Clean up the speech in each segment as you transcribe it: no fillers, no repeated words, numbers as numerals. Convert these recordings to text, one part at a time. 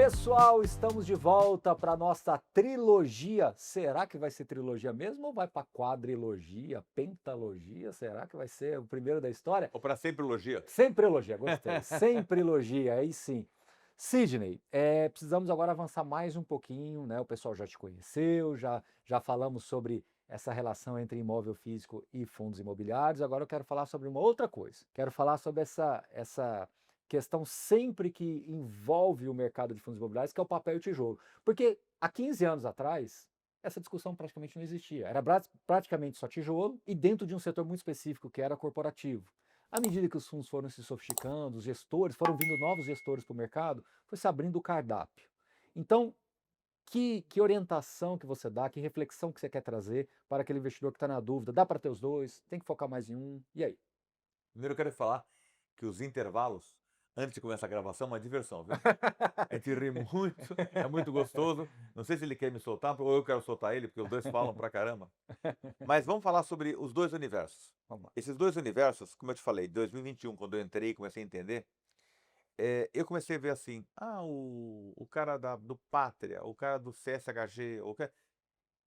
Pessoal, estamos de volta para nossa trilogia. Será que vai ser trilogia mesmo ou vai para quadrilogia, pentalogia? Será que vai ser o primeiro da história? Ou para sempre elogia? Sempre elogia, gostei. Sempre elogia, aí sim. Sidney, precisamos agora avançar mais um pouquinho, né? O pessoal já te conheceu, já falamos sobre essa relação entre imóvel físico e fundos imobiliários. Agora eu quero falar sobre uma outra coisa. Quero falar sobre essa questão sempre que envolve o mercado de fundos imobiliários, que é o papel e o tijolo. Porque há 15 anos atrás, essa discussão praticamente não existia. Era praticamente só tijolo e dentro de um setor muito específico, que era corporativo. À medida que os fundos foram se sofisticando, os gestores, foram vindo novos gestores para o mercado, foi se abrindo o cardápio. Então, que orientação que você dá, que reflexão que você quer trazer para aquele investidor que está na dúvida? Dá para ter os dois? Tem que focar mais em um? E aí? Primeiro eu quero falar que os intervalos, antes de começar a gravação, é uma diversão, viu? A gente ri muito, é muito gostoso. Não sei se ele quer me soltar ou eu quero soltar ele, porque os dois falam pra caramba. Mas vamos falar sobre os dois universos. Vamos lá. Esses dois universos, como eu te falei, 2021, quando eu entrei e comecei a entender, eu comecei a ver assim, o cara do Pátria, o cara do CSHG,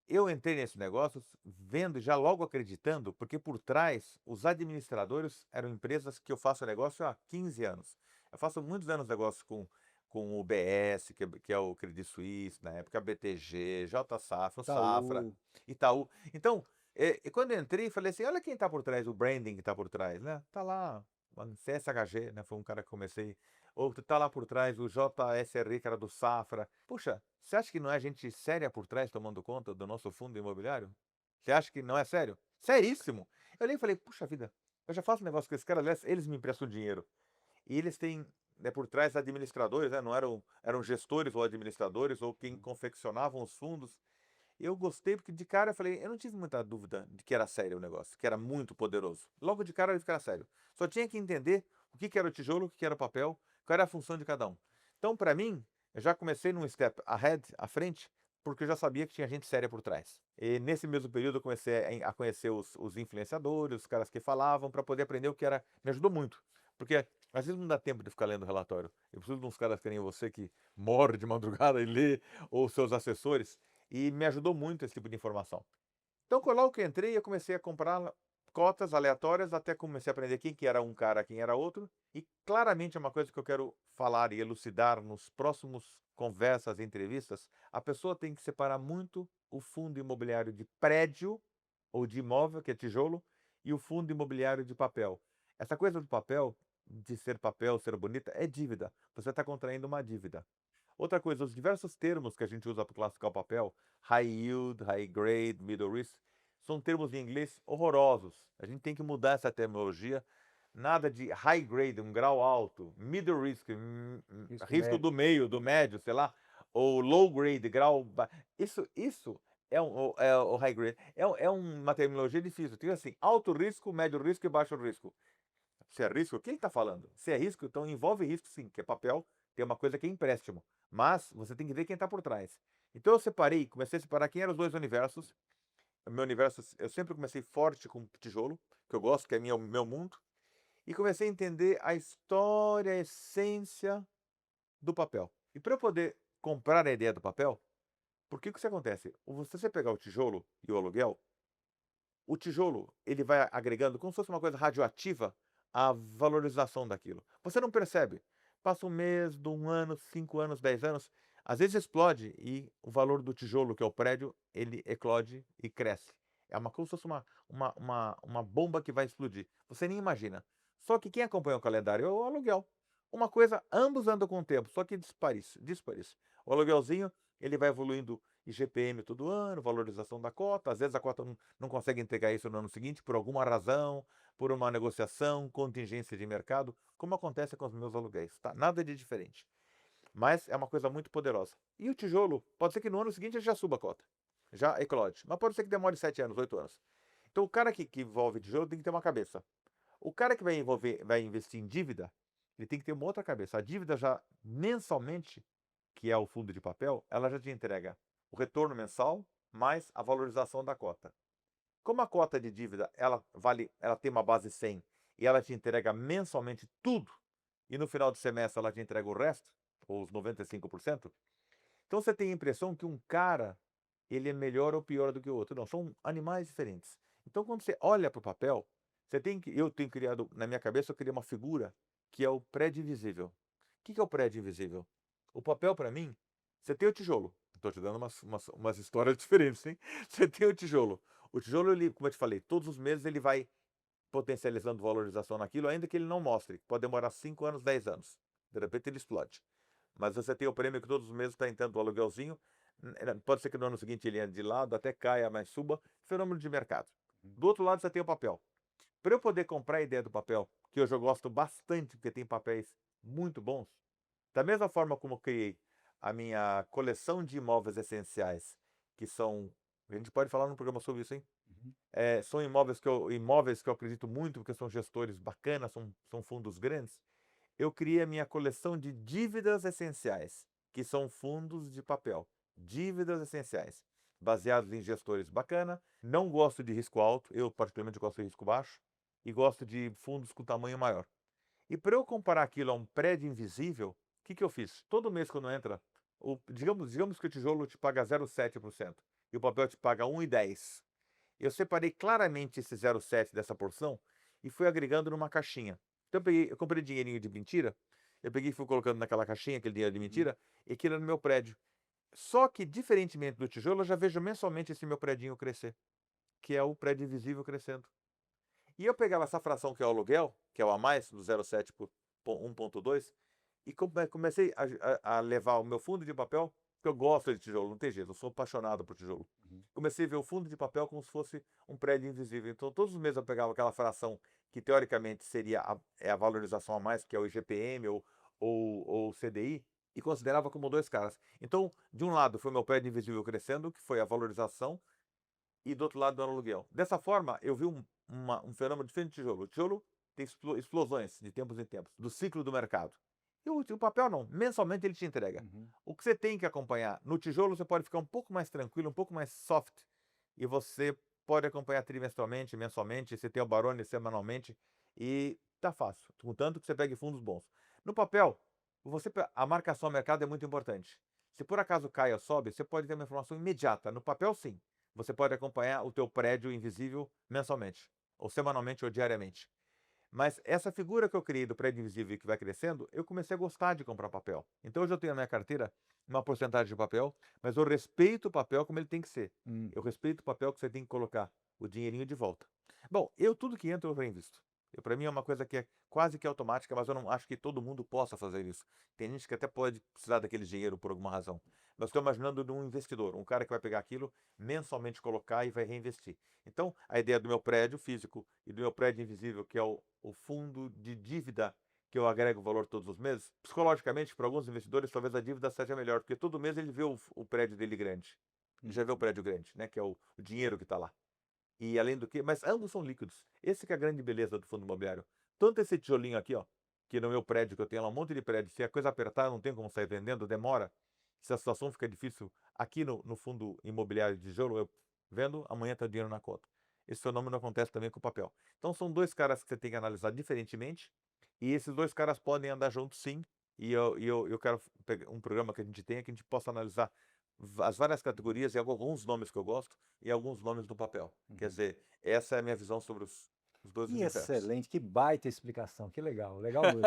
eu entrei nesse negócio vendo, já logo acreditando, porque por trás os administradores eram empresas que eu faço negócio há 15 anos. Eu faço muitos anos negócio com o BS, que é o Credit Suisse, na época BTG, J Safra, o Safra, Itaú. Itaú. Então, e quando eu entrei, falei assim, olha quem está por trás, o branding que está por trás, né? Tá lá, o CSHG, né? Foi um cara que comecei. Ou tá lá por trás o JSR, que era do Safra. Puxa, você acha que não é gente séria por trás tomando conta do nosso fundo imobiliário? Você acha que não é sério? Seríssimo! Eu olhei e falei, puxa vida, eu já faço negócio com esse cara, aliás, eles me emprestam dinheiro. E eles têm, né, por trás administradores, né, não eram gestores ou administradores ou quem confeccionavam os fundos. Eu gostei porque de cara eu falei, eu não tive muita dúvida de que era sério o negócio, que era muito poderoso. Logo de cara eu vi que era sério. Só tinha que entender o que era o tijolo, o que era o papel, qual era a função de cada um. Então, para mim, eu já comecei num step ahead, à frente, porque eu já sabia que tinha gente séria por trás. E nesse mesmo período eu comecei a conhecer os influenciadores, os caras que falavam, para poder aprender o que era. Me ajudou muito. Porque às vezes não dá tempo de ficar lendo relatório. Eu preciso de uns caras que nem você que morre de madrugada e lê, ou seus assessores. E me ajudou muito esse tipo de informação. Então, logo que eu entrei, eu comecei a comprar cotas aleatórias, até comecei a aprender quem que era um cara, quem era outro. E claramente é uma coisa que eu quero falar e elucidar nos próximos conversas e entrevistas. A pessoa tem que separar muito o fundo imobiliário de prédio ou de imóvel, que é tijolo, e o fundo imobiliário de papel. Essa coisa do papel, de ser papel, ser bonita, é dívida. Você está contraindo uma dívida. Outra coisa, os diversos termos que a gente usa para classificar o papel, high yield, high grade, middle risk, são termos em inglês horrorosos. A gente tem que mudar essa terminologia. Nada de high grade, um grau alto, middle risk, Risco risco médio. do meio, do médio, sei lá, ou low grade, grau. Isso é o high grade. É uma terminologia difícil. Tem assim, alto risco, médio risco e baixo risco. Se é risco, quem está falando? Se é risco, então envolve risco sim, que é papel, tem uma coisa que é empréstimo. Mas você tem que ver quem está por trás. Então eu separei, comecei a separar quem eram os dois universos. O meu universo, eu sempre comecei forte com tijolo, que eu gosto, que é meu mundo. E comecei a entender a história, a essência do papel. E para eu poder comprar a ideia do papel, por que que isso acontece? Se você pegar o tijolo e o aluguel, o tijolo, ele vai agregando como se fosse uma coisa radioativa à valorização daquilo. Você não percebe. Passa um mês, de um ano, 5 anos, 10 anos, às vezes explode e o valor do tijolo, que é o prédio, ele eclode e cresce. É como se fosse uma bomba que vai explodir. Você nem imagina. Só que quem acompanha o calendário é o aluguel. Uma coisa, ambos andam com o tempo, só que dispara. O aluguelzinho, ele vai evoluindo IGPM todo ano, valorização da cota. Às vezes a cota não consegue entregar isso no ano seguinte por alguma razão, por uma negociação, contingência de mercado, como acontece com os meus aluguéis, tá? Nada de diferente. Mas é uma coisa muito poderosa. E o tijolo, pode ser que no ano seguinte ele já suba a cota, já eclode. Mas pode ser que demore 7 anos, 8 anos. Então o cara que envolve tijolo tem que ter uma cabeça. O cara que vai investir em dívida, ele tem que ter uma outra cabeça. A dívida já mensalmente, que é o fundo de papel, ela já te entrega o retorno mensal mais a valorização da cota. Como a cota de dívida ela tem uma base 100 e ela te entrega mensalmente tudo, e no final do semestre ela te entrega o resto, ou os 95%, então você tem a impressão que um cara, ele é melhor ou pior do que o outro. Não, são animais diferentes. Então quando você olha para o papel, eu tenho criado, na minha cabeça, eu criei uma figura que é o prédio invisível. O que que é o prédio invisível? O papel, para mim, você tem o tijolo. Estou te dando umas histórias diferentes, hein? Você tem o tijolo. O tijolo, ele, como eu te falei, todos os meses ele vai potencializando valorização naquilo, ainda que ele não mostre. Pode demorar 5 anos, 10 anos. De repente ele explode. Mas você tem o prêmio que todos os meses está entrando o aluguelzinho. Pode ser que no ano seguinte ele ande de lado, até caia, mas suba. Fenômeno de mercado. Do outro lado você tem o papel. Para eu poder comprar a ideia do papel, que hoje eu gosto bastante, porque tem papéis muito bons, da mesma forma como eu criei a minha coleção de imóveis essenciais, que são. A gente pode falar no programa sobre isso, hein? Uhum. São imóveis que eu acredito muito, porque são gestores bacanas, são fundos grandes. Eu criei a minha coleção de dívidas essenciais, que são fundos de papel. Dívidas essenciais, baseados em gestores bacana. Não gosto de risco alto, eu particularmente gosto de risco baixo, e gosto de fundos com tamanho maior. E para eu comparar aquilo a um prédio invisível, o que que eu fiz? Todo mês quando entra, digamos que o tijolo te paga 0,7% e o papel te paga 1,10. Eu separei claramente esse 0,7 dessa porção e fui agregando numa caixinha. Então eu comprei dinheirinho de mentira, eu peguei e fui colocando naquela caixinha aquele dinheiro de Uhum. mentira e aquilo era no meu prédio. Só que, diferentemente do tijolo, eu já vejo mensalmente esse meu predinho crescer, que é o prédio invisível crescendo. E eu pegava essa fração que é o aluguel, que é o a mais, do 0,7 por 1,2, e comecei a levar o meu fundo de papel, porque eu gosto de tijolo, não tem jeito, eu sou apaixonado por tijolo. Uhum. Comecei a ver o fundo de papel como se fosse um prédio invisível. Então, todos os meses eu pegava aquela fração que, teoricamente, seria a valorização a mais, que é o IGPM ou o CDI, e considerava como dois caras. Então, de um lado, foi o meu prédio invisível crescendo, que foi a valorização, e do outro lado do aluguel. Dessa forma, eu vi um fenômeno diferente do tijolo. O tijolo tem explosões de tempos em tempos, do ciclo do mercado. E o papel não, mensalmente ele te entrega. Uhum. O que você tem que acompanhar? No tijolo você pode ficar um pouco mais tranquilo, um pouco mais soft, e você pode acompanhar trimestralmente, mensalmente, você tem o Barone semanalmente, e tá fácil, contanto que você pegue fundos bons. No papel, a marcação ao mercado é muito importante. Se por acaso cai ou sobe, você pode ter uma informação imediata. No papel, sim. Você pode acompanhar o teu prédio invisível mensalmente, ou semanalmente ou diariamente. Mas essa figura que eu criei do prédio invisível que vai crescendo, eu comecei a gostar de comprar papel. Então hoje eu tenho na minha carteira uma porcentagem de papel, mas eu respeito o papel como ele tem que ser. Eu Uhum. respeito o papel que você tem que colocar o dinheirinho de volta. Bom, tudo que entra eu reinvisto. Para mim é uma coisa que é quase que automática, mas eu não acho que todo mundo possa fazer isso. Tem gente que até pode precisar daquele dinheiro por alguma razão. Mas estou imaginando de um investidor, um cara que vai pegar aquilo, mensalmente colocar e vai reinvestir. Então, a ideia do meu prédio físico e do meu prédio invisível, que é o fundo de dívida que eu agrego valor todos os meses, psicologicamente, para alguns investidores, talvez a dívida seja melhor, porque todo mês ele vê o prédio dele grande. Ele já vê o Uhum. prédio grande, né? Que é o dinheiro que está lá. E além do que, mas ambos são líquidos. Esse que é a grande beleza do fundo imobiliário. Tanto esse tijolinho aqui, ó, que no meu prédio, que eu tenho lá um monte de prédio, se a coisa apertar, eu não tenho como sair vendendo, demora. Se a situação fica difícil, aqui no fundo imobiliário de tijolo, eu vendo, amanhã está dinheiro na conta. Esse fenômeno acontece também com o papel. Então são dois caras que você tem que analisar diferentemente, e esses dois caras podem andar juntos sim, e eu quero pegar um programa que a gente tenha que a gente possa analisar as várias categorias e alguns nomes que eu gosto e alguns nomes do papel. Quer Uhum. dizer, essa é a minha visão sobre os dois Que universos. excelente, que baita explicação, que legal, legal mesmo.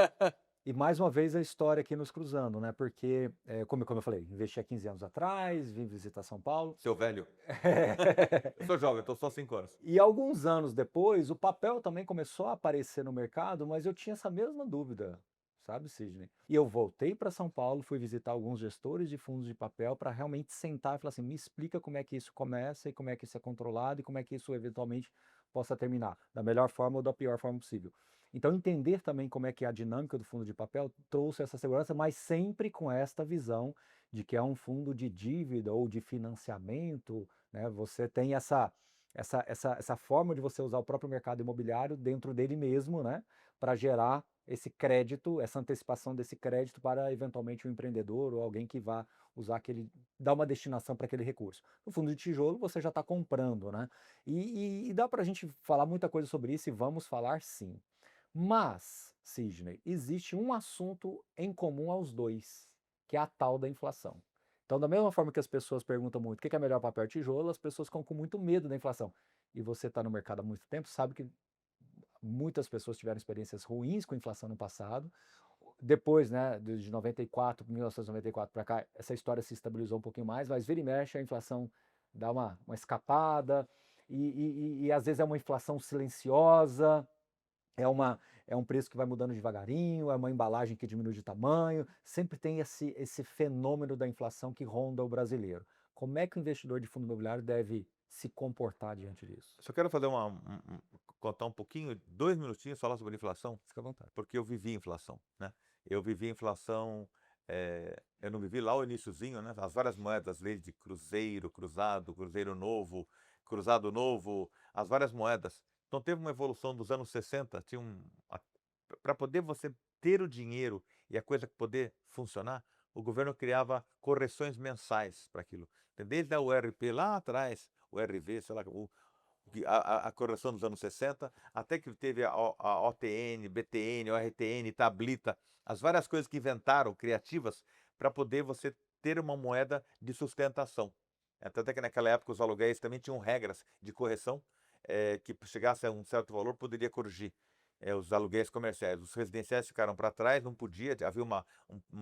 E mais uma vez a história aqui nos cruzando, né? Porque, como eu falei, investi há 15 anos atrás, vim visitar São Paulo. Seu velho. Eu sou jovem, estou só 5 anos. E alguns anos depois, o papel também começou a aparecer no mercado, mas eu tinha essa mesma dúvida, sabe, Sidney? E eu voltei para São Paulo, fui visitar alguns gestores de fundos de papel para realmente sentar e falar assim: me explica como é que isso começa e como é que isso é controlado e como é que isso eventualmente possa terminar, da melhor forma ou da pior forma possível. Então, entender também como é que é a dinâmica do fundo de papel trouxe essa segurança, mas sempre com esta visão de que é um fundo de dívida ou de financiamento, né? Você tem essa forma de você usar o próprio mercado imobiliário dentro dele mesmo, né, para gerar esse crédito, essa antecipação desse crédito para eventualmente um empreendedor ou alguém que vá usar aquele, dar uma destinação para aquele recurso. No fundo de tijolo você já está comprando, né? E dá para a gente falar muita coisa sobre isso e vamos falar sim. Mas, Sidney, existe um assunto em comum aos dois, que é a tal da inflação. Então, da mesma forma que as pessoas perguntam muito o que é melhor, papel ou tijolo, as pessoas ficam com muito medo da inflação. E você está no mercado há muito tempo, sabe que muitas pessoas tiveram experiências ruins com inflação no passado. Depois, né, de 94, 1994 para cá, essa história se estabilizou um pouquinho mais, mas vira e mexe a inflação dá uma escapada, e às vezes é uma inflação silenciosa, é, é um preço que vai mudando devagarinho, é uma embalagem que diminui de tamanho, sempre tem esse fenômeno da inflação que ronda o brasileiro. Como é que o investidor de fundo imobiliário deve se comportar diante disso? Só quero fazer contar um pouquinho, 2 minutinhos, falar sobre inflação, Fica à vontade. porque eu vivi inflação, né? Eu vivi inflação, eu não vivi lá o iniciozinho, né? As várias moedas, lei de cruzeiro, cruzado, cruzeiro novo, cruzado novo, as várias moedas. Então teve uma evolução dos anos 60, tinha para poder você ter o dinheiro e a coisa poder funcionar, o governo criava correções mensais para aquilo. Desde a URP lá atrás, o RV, sei lá, a correção dos anos 60, até que teve a OTN, BTN, ORTN, Tablita, as várias coisas que inventaram, criativas, para poder você ter uma moeda de sustentação. Tanto é que naquela época os aluguéis também tinham regras de correção, que chegasse a um certo valor poderia corrigir. Os aluguéis comerciais, os residenciais ficaram para trás, não podia, havia uma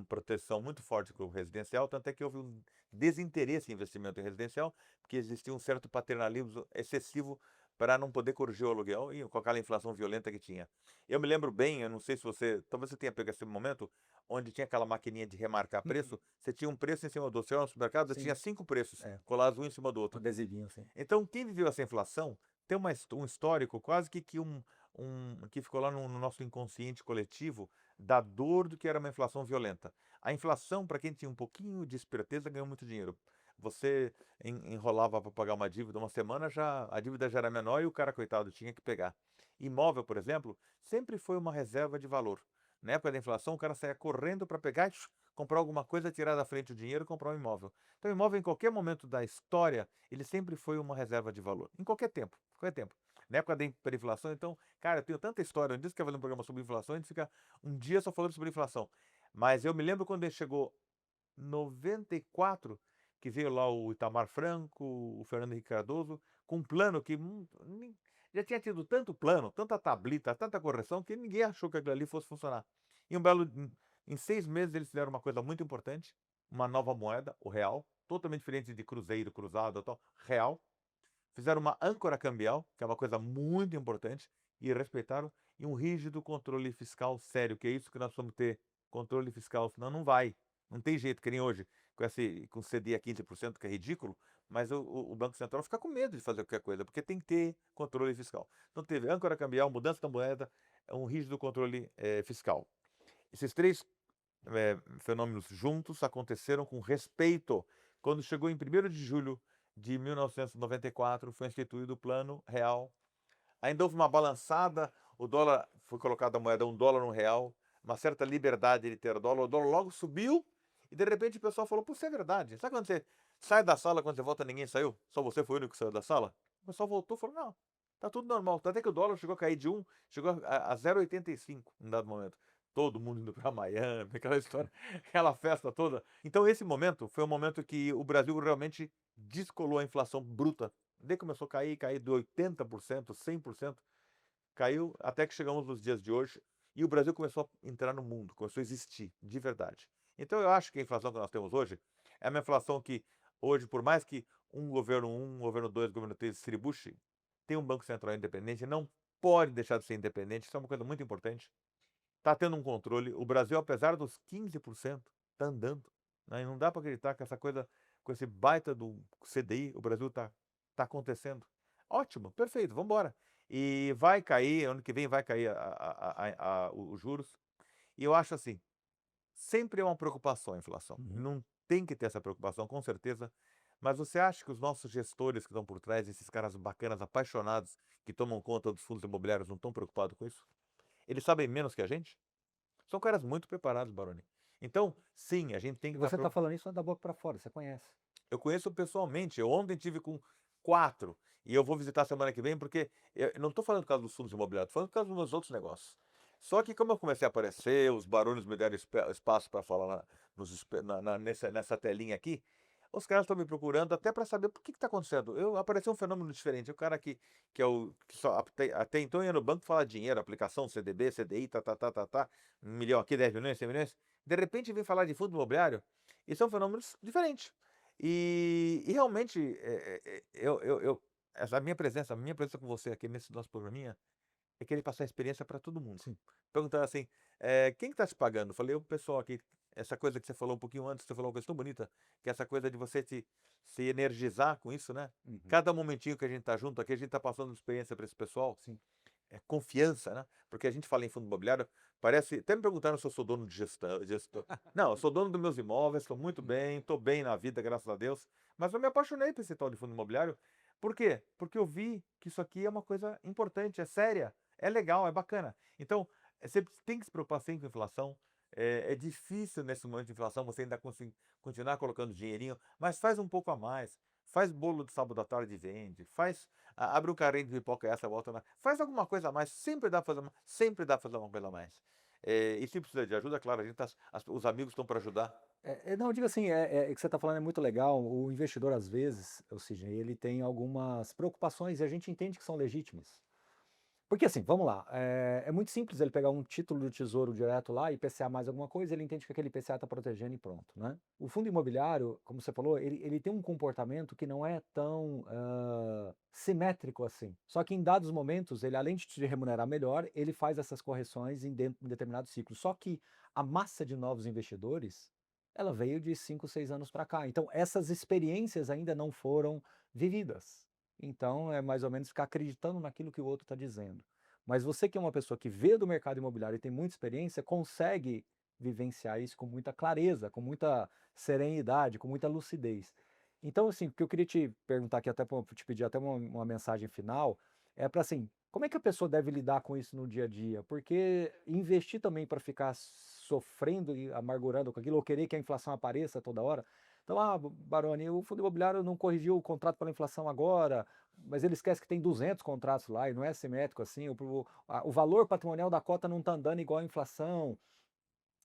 proteção muito forte com o residencial, tanto é que houve um desinteresse em investimento em residencial, porque existia um certo paternalismo excessivo para não poder corrigir o aluguel e com aquela inflação violenta que tinha. Eu me lembro bem, eu não sei se você, talvez você tenha pego esse momento, onde tinha aquela maquininha de remarcar preço, você tinha um preço em cima do outro. Você ia no supermercado, você Sim, tinha 5 preços, é, colados um em cima do um outro. adesivinho assim. Então, quem viveu essa inflação tem um histórico quase que que ficou lá no nosso inconsciente coletivo da dor do que era uma inflação violenta. A inflação, para quem tinha um pouquinho de esperteza, ganhou muito dinheiro. Você enrolava para pagar uma dívida uma semana, a dívida já era menor e o cara, coitado, tinha que pegar. Imóvel, por exemplo, sempre foi uma reserva de valor. Na época da inflação, o cara saía correndo para pegar e comprar alguma coisa, tirar da frente o dinheiro e comprar um imóvel. Então, o imóvel, em qualquer momento da história, ele sempre foi uma reserva de valor. Em qualquer tempo, qualquer tempo. Na época da hiperinflação, então, cara, eu tenho tanta história. Um dia você quer fazer um programa sobre inflação, a gente fica um dia só falando sobre inflação. Mas eu me lembro quando ele chegou em 94, que veio lá o Itamar Franco, o Fernando Henrique Cardoso, com um plano que já tinha tido tanto plano, tanta tablita, tanta correção, que ninguém achou que aquilo ali fosse funcionar. E em 6 meses eles fizeram uma coisa muito importante, uma nova moeda, o real, totalmente diferente de cruzeiro, cruzado, tal, real. Fizeram uma âncora cambial, que é uma coisa muito importante, e respeitaram, e um rígido controle fiscal sério, que é isso que nós vamos ter, controle fiscal, senão não vai. Não tem jeito, que nem hoje, com CDI a 15%, que é ridículo, mas o Banco Central fica com medo de fazer qualquer coisa, porque tem que ter controle fiscal. Então teve âncora cambial, mudança da moeda, um rígido controle fiscal. Esses três fenômenos juntos aconteceram com respeito. Quando chegou em 1º de julho de 1994, foi instituído o Plano Real. Ainda houve uma balançada, o dólar, foi colocada a moeda $1 no real, uma certa liberdade de ter dólar, o dólar logo subiu e de repente o pessoal falou, pô, isso é verdade. Sabe quando você sai da sala, quando você volta ninguém saiu? Só você foi o único que saiu da sala? O pessoal voltou e falou, não, tá tudo normal. Até que o dólar chegou a cair de 1, chegou a 0,85 em dado momento. Todo mundo indo para Miami, aquela história, aquela festa toda. Então esse momento foi um momento que o Brasil realmente descolou a inflação bruta. Daí começou a cair de 80%, 100%, caiu até que chegamos nos dias de hoje e o Brasil começou a entrar no mundo, começou a existir de verdade. Então eu acho que a inflação que nós temos hoje é uma inflação que hoje, por mais que um, governo 2, governo 3 distribui, tem um Banco Central independente, não pode deixar de ser independente, isso é uma coisa muito importante. Está tendo um controle. O Brasil, apesar dos 15%, está andando. Né? E não dá para acreditar que essa coisa, com esse baita do CDI, o Brasil tá acontecendo. Ótimo, perfeito, vamos embora. E vai cair, ano que vem vai cair os juros. E eu acho assim, sempre é uma preocupação a inflação. Uhum. Não tem que ter essa preocupação, com certeza. Mas você acha que os nossos gestores que estão por trás, esses caras bacanas, apaixonados, que tomam conta dos fundos imobiliários, não estão preocupados com isso? Eles sabem menos que a gente? São caras muito preparados, Baroni. Então, sim, a gente tem E que estar. você está falando isso da boca para fora, você conhece. Eu conheço pessoalmente. Eu ontem tive com 4 e eu vou visitar semana que vem porque eu não estou falando por causa dos fundos imobiliários, estou falando por causa dos meus outros negócios. Só que como eu comecei a aparecer, os barulhos me deram espaço para falar nessa telinha aqui, os caras estão me procurando até para saber por que está acontecendo. Apareceu um fenômeno diferente. O cara que é o que só até então ia no banco falar dinheiro, aplicação, CDB, CDI, tá, 1 milhão aqui, 10 milhões, 100 milhões. De repente vem falar de fundo imobiliário e são fenômenos diferentes. E realmente, a minha presença com você aqui nesse nosso programinha é querer passar a experiência para todo mundo. Sim. Perguntaram assim, quem que tá te pagando? Eu falei, o pessoal aqui, essa coisa que você falou um pouquinho antes, você falou uma coisa tão bonita, que é essa coisa de você se energizar com isso, né? Uhum. Cada momentinho que a gente tá junto aqui, a gente tá passando experiência para esse pessoal, Sim. é confiança, né? Porque a gente fala em fundo imobiliário, parece. Até me perguntaram se eu sou dono de gestor. Não, eu sou dono dos meus imóveis, estou muito bem, estou bem na vida, graças a Deus. Mas eu me apaixonei por esse tal de fundo imobiliário. Por quê? Porque eu vi que isso aqui é uma coisa importante, é séria, é legal, é bacana. Então, você tem que se preocupar sempre com inflação. É difícil nesse momento de inflação você ainda continuar colocando dinheirinho, mas faz um pouco a mais. Faz bolo de sábado à tarde e vende. Abre um carrinho de pipoca essa, volta lá. Faz alguma coisa a mais. Sempre dá pra fazer, sempre dá pra fazer uma coisa a mais. E se precisa de ajuda, claro, os amigos estão para ajudar. Não, digo assim, o que você está falando é muito legal. O investidor, às vezes, ou seja, ele tem algumas preocupações e a gente entende que são legítimas. Porque assim, vamos lá, é muito simples ele pegar um título do Tesouro direto lá, IPCA mais alguma coisa, ele entende que aquele IPCA está protegendo e pronto, né? O fundo imobiliário, como você falou, ele tem um comportamento que não é tão simétrico assim. Só que em dados momentos, ele além de te remunerar melhor, ele faz essas correções em determinados ciclos. Só que a massa de novos investidores, ela veio de 5, 6 anos para cá. Então essas experiências ainda não foram vividas. Então, é mais ou menos ficar acreditando naquilo que o outro está dizendo. Mas você que é uma pessoa que vê do mercado imobiliário e tem muita experiência, consegue vivenciar isso com muita clareza, com muita serenidade, com muita lucidez. Então, assim, o que eu queria te perguntar aqui, até te pedir até uma mensagem final, é para assim, como é que a pessoa deve lidar com isso no dia a dia? Porque investir também para ficar sofrendo e amargurando com aquilo, ou querer que a inflação apareça toda hora, então, Baroni, o fundo imobiliário não corrigiu o contrato pela inflação agora, mas ele esquece que tem 200 contratos lá e não é simétrico assim. O valor patrimonial da cota não está andando igual a inflação.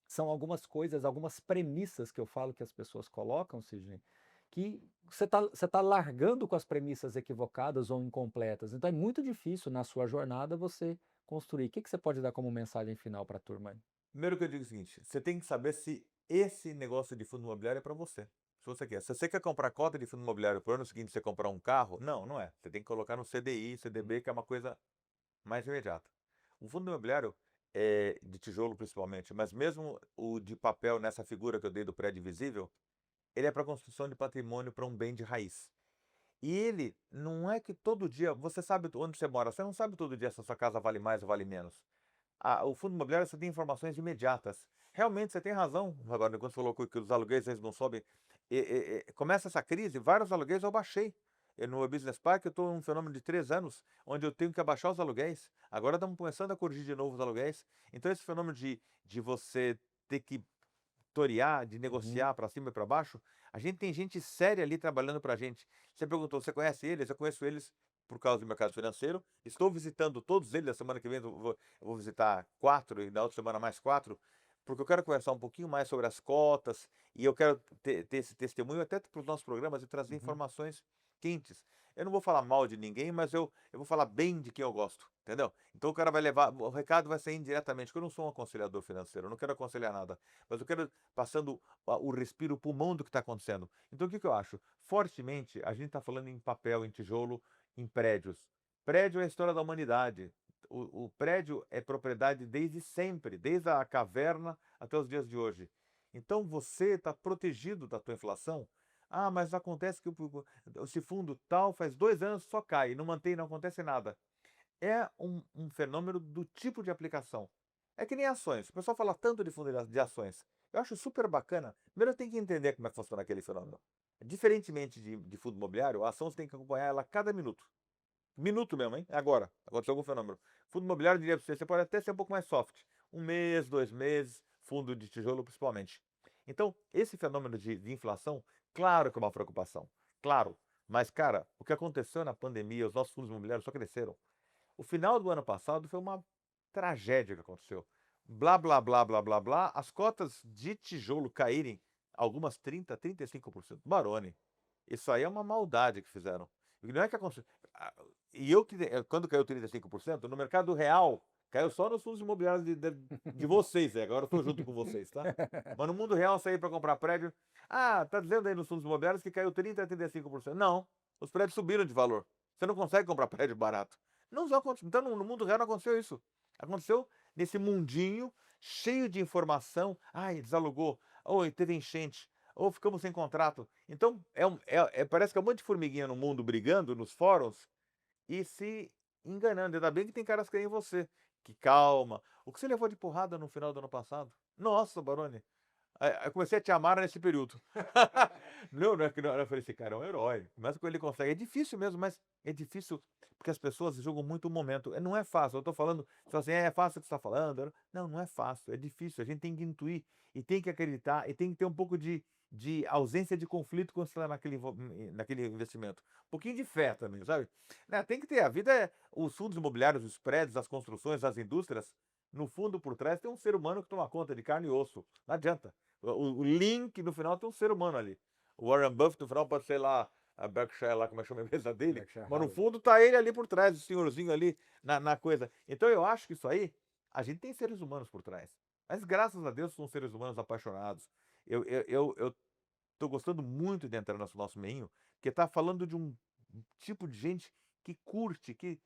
São algumas coisas, algumas premissas que eu falo que as pessoas colocam, Sidney, que você tá largando com as premissas equivocadas ou incompletas. Então é muito difícil na sua jornada você construir. O que você pode dar como mensagem final para a turma? Primeiro que eu digo o seguinte, você tem que saber se esse negócio de fundo imobiliário é para você. Se você quer. Se você quer comprar cota de fundo imobiliário para o ano seguinte você comprar um carro, não, não é. Você tem que colocar no CDI, CDB, que é uma coisa mais imediata. Um fundo imobiliário de tijolo principalmente, mas mesmo o de papel nessa figura que eu dei do prédio visível, ele é para construção de patrimônio para um bem de raiz. E ele não é que todo dia, você sabe onde você mora, você não sabe todo dia se a sua casa vale mais ou vale menos. O fundo imobiliário você tem informações imediatas. Realmente você tem razão, agora quando você falou que os aluguéis eles não sobem. Começa essa crise, vários aluguéis eu baixei. No Business Park eu estou num fenômeno de 3 anos, onde eu tenho que abaixar os aluguéis. Agora estamos começando a corrigir de novo os aluguéis. Então esse fenômeno de você ter que torear, de Uhum. negociar para cima e para baixo, a gente tem gente séria ali trabalhando para a gente. Você perguntou, você conhece eles? Eu conheço eles por causa do mercado financeiro. Estou visitando todos eles. A semana que vem eu vou visitar 4 e na outra semana mais 4, porque eu quero conversar um pouquinho mais sobre as cotas e eu quero ter esse testemunho até para os nossos programas e trazer Uhum. informações quentes. Eu não vou falar mal de ninguém, mas eu vou falar bem de quem eu gosto, entendeu? Então o cara vai levar, o recado vai sair indiretamente, porque eu não sou um aconselhador financeiro, eu não quero aconselhar nada, mas eu quero passando o respiro, o pulmão do que está acontecendo. Então o que eu acho? Fortemente, a gente está falando em papel, em tijolo, em prédios. Prédio é a história da humanidade. O prédio é propriedade desde sempre, desde a caverna até os dias de hoje. Então você está protegido da tua inflação. Ah, mas acontece que esse fundo tal faz 2 anos só cai, não mantém, não acontece nada. É um fenômeno do tipo de aplicação. É que nem ações. O pessoal fala tanto de fundo de ações. Eu acho super bacana. Primeiro tem que entender como é que funciona aquele fenômeno. Diferentemente de fundo imobiliário, a ação você tem que acompanhar ela a cada minuto. Minuto mesmo, hein? É agora. Aconteceu algum fenômeno. Fundo imobiliário, eu diria para você, você pode até ser um pouco mais soft. 1 mês, 2 meses, fundo de tijolo principalmente. Então, esse fenômeno de inflação, claro que é uma preocupação. Claro. Mas, cara, o que aconteceu na pandemia, os nossos fundos imobiliários só cresceram. O final do ano passado foi uma tragédia que aconteceu. Blá, blá, blá, blá, blá, blá, as cotas de tijolo caírem, algumas 30, 35%. Barone, isso aí é uma maldade que fizeram. E não é que aconteceu. E quando caiu 35%, no mercado real, caiu só nos fundos imobiliários de vocês, agora eu estou junto com vocês, tá? Mas no mundo real, sair para comprar prédio, tá dizendo aí nos fundos imobiliários que caiu 30 a 35%. Não, os prédios subiram de valor. Você não consegue comprar prédio barato. Não aconteceu. Então, no mundo real não aconteceu isso. Aconteceu nesse mundinho cheio de informação. Ai, desalugou. Oi, teve enchente. Ou ficamos sem contrato. Então, parece que é um monte de formiguinha no mundo brigando nos fóruns e se enganando. Ainda bem que tem caras que creem em você. Que calma. O que você levou de porrada no final do ano passado? Nossa, Baroni. Eu comecei a te amar nesse período. Não é que não. Eu falei, esse cara é um herói. Mas que ele consegue. É difícil mesmo, mas é difícil porque as pessoas julgam muito o momento. Não é fácil. Eu tô falando, você fala assim, é fácil o que você está falando. Não, não é fácil. É difícil. A gente tem que intuir e tem que acreditar e tem que ter um pouco de ausência de conflito quando você está naquele investimento. Um pouquinho de fé também, sabe? Né, tem que ter. A vida os fundos imobiliários, os prédios, as construções, as indústrias. No fundo, por trás, tem um ser humano que toma conta de carne e osso. Não adianta. O link no final tem um ser humano ali. O Warren Buffett no final pode ser lá a Berkshire, lá como é que chama a empresa dele, Berkshire mas no Hathaway. fundo tá ele ali por trás, o senhorzinho ali na coisa. Então eu acho que isso aí, a gente tem seres humanos por trás. Mas graças a Deus são seres humanos apaixonados. Eu tô gostando muito de entrar no nosso meio, porque tá falando de um tipo de gente que curte, que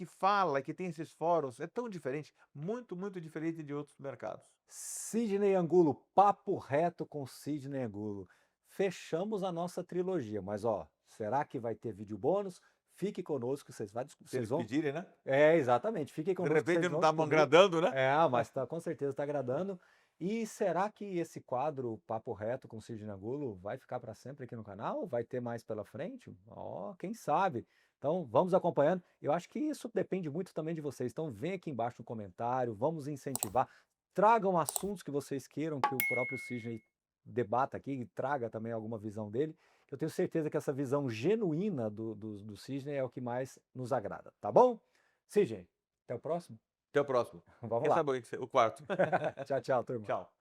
fala, que tem esses fóruns. É tão diferente, muito, muito diferente de outros mercados. Sidney Angulo, papo reto com Sidney Angulo. Fechamos a nossa trilogia, mas ó, será que vai ter vídeo bônus? Fique conosco, Se vocês eles vão. pedirem, né? Exatamente. Fiquem De conosco, repente vocês não vão tá descobrir. agradando, né? Mas com certeza está agradando. E será que esse quadro Papo Reto com Sidney Angulo vai ficar para sempre aqui no canal? Vai ter mais pela frente? Ó, quem sabe? Então vamos acompanhando. Eu acho que isso depende muito também de vocês. Então vem aqui embaixo no comentário, vamos incentivar. Tragam assuntos que vocês queiram que o próprio Sidney debata aqui e traga também alguma visão dele. Eu tenho certeza que essa visão genuína do Sidney é o que mais nos agrada, tá bom? Sidney, até o próximo. Até o próximo. Vamos Quem lá. sabe o quarto. Tchau, tchau, turma. Tchau.